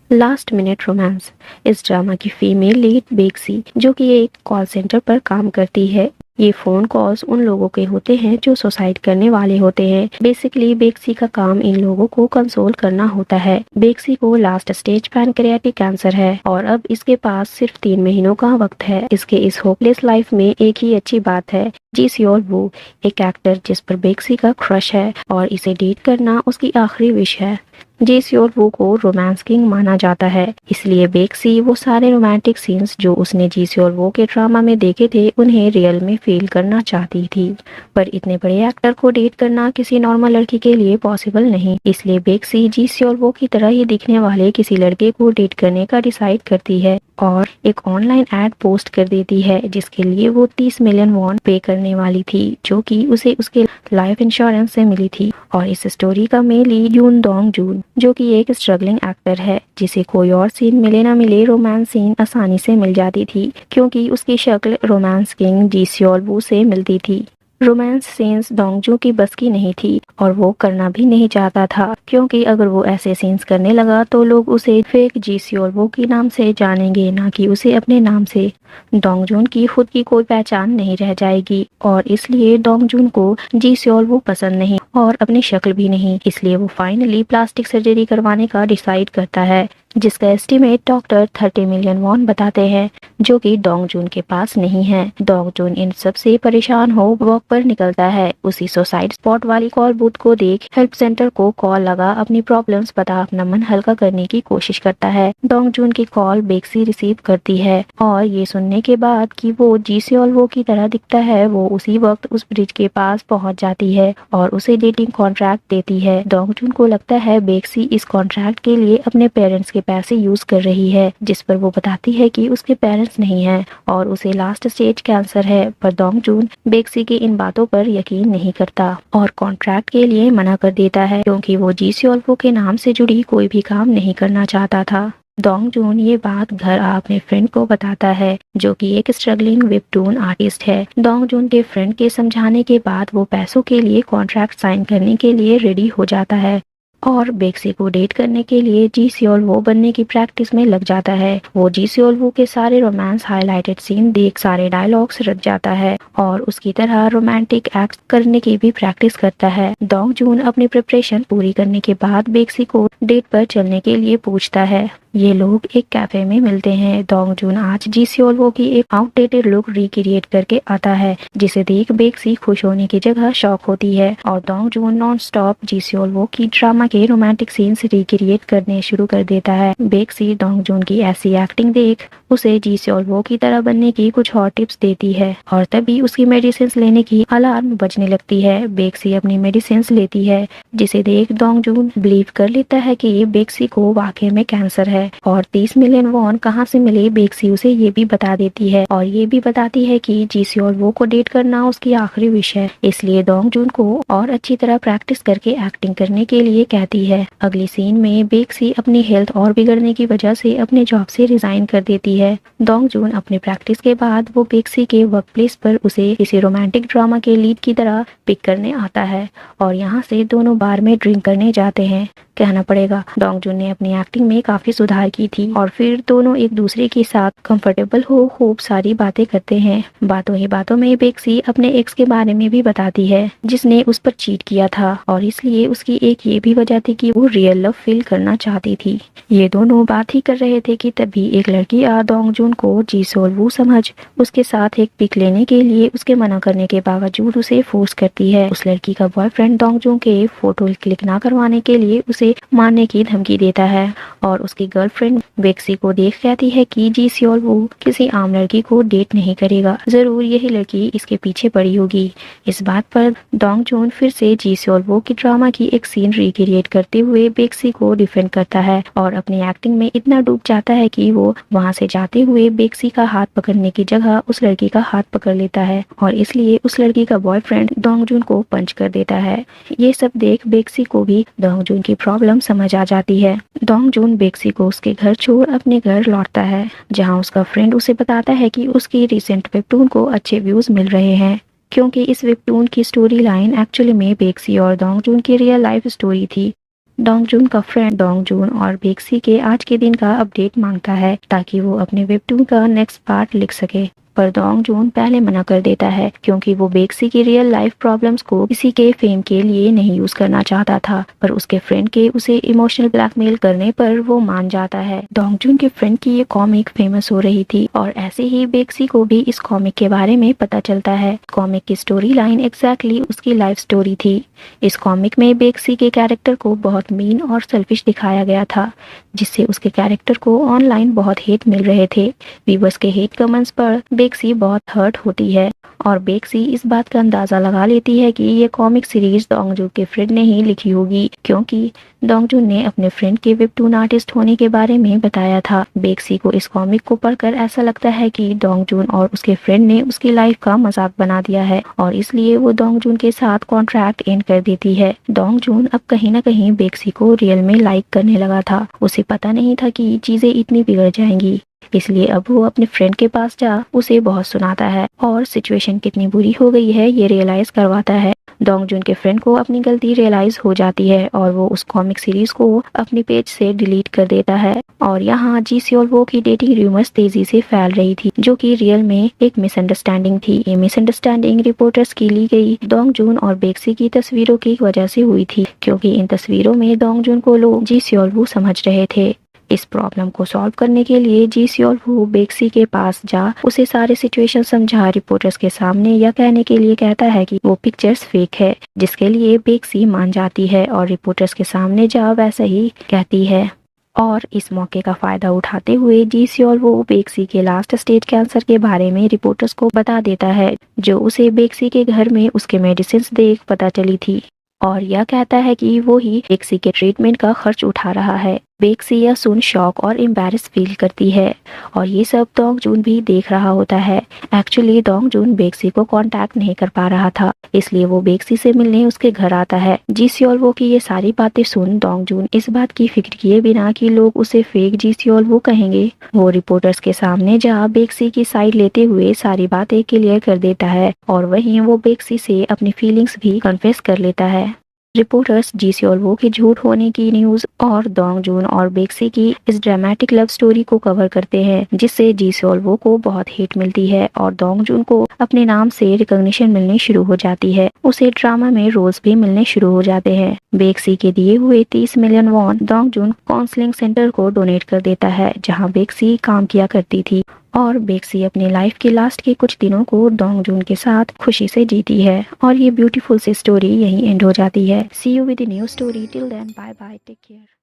Last minute romance. इस drama की female lead बेक्सी, जो कि एक कॉल सेंटर पर काम करती है। ये फोन कॉल्स उन लोगों के होते हैं जो सुसाइड करने वाले होते हैं। बेसिकली बेक्सी का काम इन लोगों को कंसोल करना होता है। बेक्सी को लास्ट स्टेज पैनक्रियाटिक कैंसर है और अब इसके पास सिर्फ 3 महीनों का वक्त है। इसके इस होपलेस लाइफ में एक ही अच्छी बात है, जी सियोल वू, एक एक्टर जिस पर बेक्सी का क्रश है और इसे डेट करना उसकी आखिरी विश है। जी सियोल वू को रोमांस किंग माना जाता है, इसलिए बेक्सी वो सारे रोमांटिक सीन्स जो उसने जी सियोल वू के ड्रामा में देखे थे उन्हें रियल में फील करना चाहती थी। पर इतने बड़े एक्टर को डेट करना किसी नॉर्मल लड़की के लिए पॉसिबल नहीं, इसलिए बेक्सी जी सियोल वू की तरह ही दिखने वाले किसी लड़के को डेट करने का डिसाइड करती है और एक ऑनलाइन एड पोस्ट कर देती है जिसके लिए वो 30 मिलियन वॉन पे करने वाली थी, जो कि उसे उसके लाइफ इंश्योरेंस से मिली थी। और इस स्टोरी का मेन लीड यून डोंग जून, जो कि एक स्ट्रगलिंग एक्टर है, जिसे कोई और सीन मिले ना मिले रोमांस सीन आसानी से मिल जाती थी क्योंकि उसकी शक्ल रोमांस किंग जी सियोल वू से मिलती थी। रोमांस सीन्स डोंगजू की बस की नहीं थी और वो करना भी नहीं चाहता था, क्योंकि अगर वो ऐसे सीन्स करने लगा तो लोग उसे फेक जी सियोल वू के नाम से जानेंगे, ना कि उसे अपने नाम से। डोंगजून की खुद की कोई पहचान नहीं रह जाएगी और इसलिए डोंगजून को जी सियोल वू पसंद नहीं और अपनी शक्ल भी नहीं, इसलिए वो फाइनली प्लास्टिक सर्जरी करवाने का डिसाइड करता है, जिसका एस्टीमेट डॉक्टर 30 मिलियन वॉन बताते हैं, जो कि डोंगजून के पास नहीं है। डोंगजून इन सब से परेशान हो वॉक पर निकलता है। उसी सुसाइड स्पॉट वाली कॉल बूथ को देख हेल्प सेंटर को कॉल लगा अपनी प्रॉब्लम्स बता अपना मन हल्का करने की कोशिश करता है। डोंगजून की कॉल बेक्सी रिसीव करती है और ये सुनने के बाद कि वो जी सियोल वू की तरह दिखता है, वो उसी वक्त उस ब्रिज के पास पहुंच जाती है और उसे डेटिंग कॉन्ट्रैक्ट देती है। डोंगजून को लगता है बेक्सी इस कॉन्ट्रैक्ट के लिए अपने पेरेंट्स के पैसे यूज कर रही है, जिस पर वो बताती है कि उसके पेरेंट्स नहीं हैं और उसे लास्ट स्टेज कैंसर है। पर डोंगजून बेक्सी की इन बातों पर यकीन नहीं करता और कॉन्ट्रैक्ट के लिए मना कर देता है, क्योंकि वो जी सियोल वू के नाम से जुड़ी कोई भी काम नहीं करना चाहता था। डोंगजून ये बात घर अपने फ्रेंड को बताता है, जो कि एक स्ट्रगलिंग वेबटून आर्टिस्ट है। डोंगजून के फ्रेंड के समझाने के बाद वो पैसों के लिए कॉन्ट्रैक्ट साइन करने के लिए रेडी हो जाता है और बेक्सी को डेट करने के लिए जी सियोल वू बनने की प्रैक्टिस में लग जाता है। वो जी सियोल वू के सारे रोमांस हाईलाइटेड सीन देख सारे डायलॉग्स रट जाता है और उसकी तरह रोमांटिक एक्ट करने की भी प्रैक्टिस करता है। डोंगजून अपनी प्रिपरेशन पूरी करने के बाद बेक्सी को डेट पर चलने के लिए पूछता है। ये लोग एक कैफे में मिलते हैं। डोंगजून आज जी सियोल वू की एक आउटडेटेड लुक रिक्रिएट करके आता है, जिसे देख बेक्सी खुश होने की जगह शॉक होती है और डोंगजून नॉन स्टॉप जी सियोल वू की ड्रामा के रोमांटिक सीन्स रिक्रिएट करने शुरू कर देता है। बेक्सी डोंगजून की ऐसी एक्टिंग देख उसे जी सियोल वू की तरह बनने की कुछ और टिप्स देती है और तभी उसकी मेडिसिन लेने की अलार्म बजने लगती है। बेक्सी अपनी मेडिसिन लेती है, जिसे देख डोंगजून बिलीव कर लेता है कि बेक्सी को वाकई में कैंसर है और 30 मिलियन वॉन कहाँ से मिले बेक्सी उसे ये भी बता देती है और ये भी बताती है कि जी सियोल वू को डेट करना उसकी आखिरी विश है, इसलिए डोंगजून को और अच्छी तरह प्रैक्टिस करके एक्टिंग करने के लिए कहती है। अगली सीन में बेक्सी अपनी हेल्थ और बिगड़ने की वजह से अपने जॉब से रिजाइन कर देती है। डोंगजून अपने प्रैक्टिस के बाद वो बेक्सी के वर्क प्लेस पर उसे किसी रोमांटिक ड्रामा के लीड की तरह पिक करने आता है और यहाँ से दोनों बार में ड्रिंक करने जाते हैं। कहना पड़ेगा डोंगजून ने अपनी एक्टिंग में काफी सुधार की थी और फिर दोनों एक दूसरे के साथ कंफर्टेबल हो खूब सारी बातें करते हैं। बातों ही बातों में बेक्सी अपने एक्स के बारे में भी बताती है, जिसने उस पर चीट किया था और इसलिए उसकी एक ये भी वजह थी कि वो रियल लव फील करना चाहती थी। ये दोनों बात ही कर रहे थे कि तभी एक लड़की आ डोंगजून को जी सियोल वू समझ उसके साथ एक पिक लेने के लिए उसके मना करने के बावजूद उसे फोर्स करती है। उस लड़की का बॉयफ्रेंड डोंगजून के फोटो क्लिक ना करवाने के लिए उसे मारने की धमकी देता है और उसकी गर्लफ्रेंड बेक्सी को देख कहती है कि जी सियोल वू किसी आम लड़की को डेट नहीं करेगा, जरूर यही लड़की इसके पीछे पड़ी होगी। इस बात पर डोंगजून फिर से जी सियोल वू की ड्रामा की एक सीन रिक्रिएट करते हुए बेक्सी को डिफेंड करता है और अपनी एक्टिंग में इतना डूब जाता है कि वो वहां से जाते हुए बेक्सी का हाथ पकड़ने की जगह उस लड़की का हाथ पकड़ लेता है और इसलिए उस लड़की का बॉयफ्रेंड डोंगजून को पंच कर देता है। ये सब देख बेक्सी को भी डोंगजून की प्रॉब्लम समझ आ जाती है। डोंगजून बेक्सी को उसके घर छोड़ अपने घर लौटता है, जहां उसका फ्रेंड उसे बताता है कि उसकी रिसेंट वेबटून को अच्छे व्यूज मिल रहे हैं, क्योंकि इस वेबटून की स्टोरी लाइन एक्चुअली में बेक्सी और डोंगजून की रियल लाइफ स्टोरी थी। डोंगजून का फ्रेंड डोंगजून और बेक्सी के आज के दिन का अपडेट मांगता है ताकि वो अपने वेबटून का नेक्स्ट पार्ट लिख सके, पर डोंगजून पहले मना कर देता है क्योंकि वो बेक्सी की रियल लाइफ प्रॉब्लम्स को किसी के फेम के लिए नहीं यूज करना चाहता था। पर उसके फ्रेंड के उसे इमोशनल ब्लैकमेल करने पर वो मान जाता है। डोंगजून के फ्रेंड की ये कॉमिक फेमस हो रही थी और ऐसे ही बेक्सी को भी इस कॉमिक के बारे में पता चलता है। कॉमिक की स्टोरी लाइन एग्जैक्टली उसकी लाइफ स्टोरी थी। इस कॉमिक में बेक्सी के कैरेक्टर को बहुत मीन और सेल्फिश दिखाया गया था, जिससे उसके कैरेक्टर को ऑनलाइन बहुत हेट मिल रहे थे। व्यूअर्स के हेट कमेंट्स पर बेक्सी बहुत हर्ट होती है और बेक्सी इस बात का अंदाजा लगा लेती है कि ये कॉमिक सीरीज डोंगजून के फ्रेंड ने ही लिखी होगी, क्योंकि डोंगजून ने अपने फ्रेंड के वेबटून आर्टिस्ट होने के बारे में बताया था। बेक्सी को इस कॉमिक को पढ़कर ऐसा लगता है कि डोंगजून और उसके फ्रेंड ने उसकी लाइफ का मजाक बना दिया है और इसलिए वो डोंगजून के साथ कॉन्ट्रैक्ट एंड कर देती है। डोंगजून अब कहीं न कहीं बेक्सी को रियल में लाइक करने लगा था। उसे पता नहीं था कि चीजें इतनी बिगड़ जाएंगी, इसलिए अब वो अपने फ्रेंड के पास जा उसे बहुत सुनाता है और सिचुएशन कितनी बुरी हो गई है ये रियलाइज करवाता है। डोंगजून के फ्रेंड को अपनी गलती रियलाइज हो जाती है और वो उस कॉमिक सीरीज को अपने पेज से डिलीट कर देता है। और यहाँ जी सियोल वो की डेटिंग रूमर्स तेजी से फैल रही थी, जो कि रियल में एक मिसअंडरस्टैंडिंग थी। ये मिसअंडरस्टैंडिंग रिपोर्टर्स की ली गई डोंगजून और बेक्सी की तस्वीरों की वजह से हुई थी, क्योंकि इन तस्वीरों में डोंगजून को लोग जी सियोल वो समझ रहे थे। इस प्रॉब्लम को सॉल्व करने के लिए जी सियोल वो बेक्सी के पास जा उसे सारे सिचुएशन समझा रिपोर्टर्स के सामने यह कहने के लिए कहता है कि वो पिक्चर्स फेक है, जिसके लिए बेक्सी मान जाती है और रिपोर्टर्स के सामने जा वैसा ही कहती है। और इस मौके का फायदा उठाते हुए जी सियोल वो बेक्सी के लास्ट स्टेज कैंसर के बारे में रिपोर्टर्स को बता देता है, जो उसे बेक्सी के घर में उसके मेडिसिन देख पता चली थी, और यह कहता है कि वो ही बेक्सी के ट्रीटमेंट का खर्च उठा रहा है। बेक्सी यह सुन शॉक और एम्बैरेस फील करती है और ये सब डोंगजून भी देख रहा होता है। एक्चुअली डोंगजून बेक्सी को कांटेक्ट नहीं कर पा रहा था, इसलिए वो बेक्सी से मिलने उसके घर आता है। जी सियोल वो की ये सारी बातें सुन डोंगजून इस बात की फिक्र किए बिना कि लोग उसे फेक जी सियोल वो कहेंगे, वो रिपोर्टर्स के सामने जा बेक्सी की साइड लेते हुए सारी बातें क्लियर कर देता है और वहीं वो बेक्सी से अपनी फीलिंग्स भी कन्फेस कर लेता है। रिपोर्टर्स जी सियोल वो के झूठ होने की न्यूज और डोंगजून और बेक्सी की इस ड्रामेटिक लव स्टोरी को कवर करते हैं, जिससे जी सियोल वो को बहुत हिट मिलती है और डोंगजून को अपने नाम से रिकॉग्निशन मिलनी शुरू हो जाती है। उसे ड्रामा में रोल्स भी मिलने शुरू हो जाते हैं। बेक्सी के दिए हुए 30 मिलियन वॉन डोंगजून काउंसलिंग सेंटर को डोनेट कर देता है, जहाँ बेक्सी काम किया करती थी, और बेक्सी अपनी लाइफ के लास्ट के कुछ दिनों को डोंगजून के साथ खुशी से जीती है और ये ब्यूटीफुल सी स्टोरी यहीं एंड हो जाती है। See you with new story, till then bye bye, take care.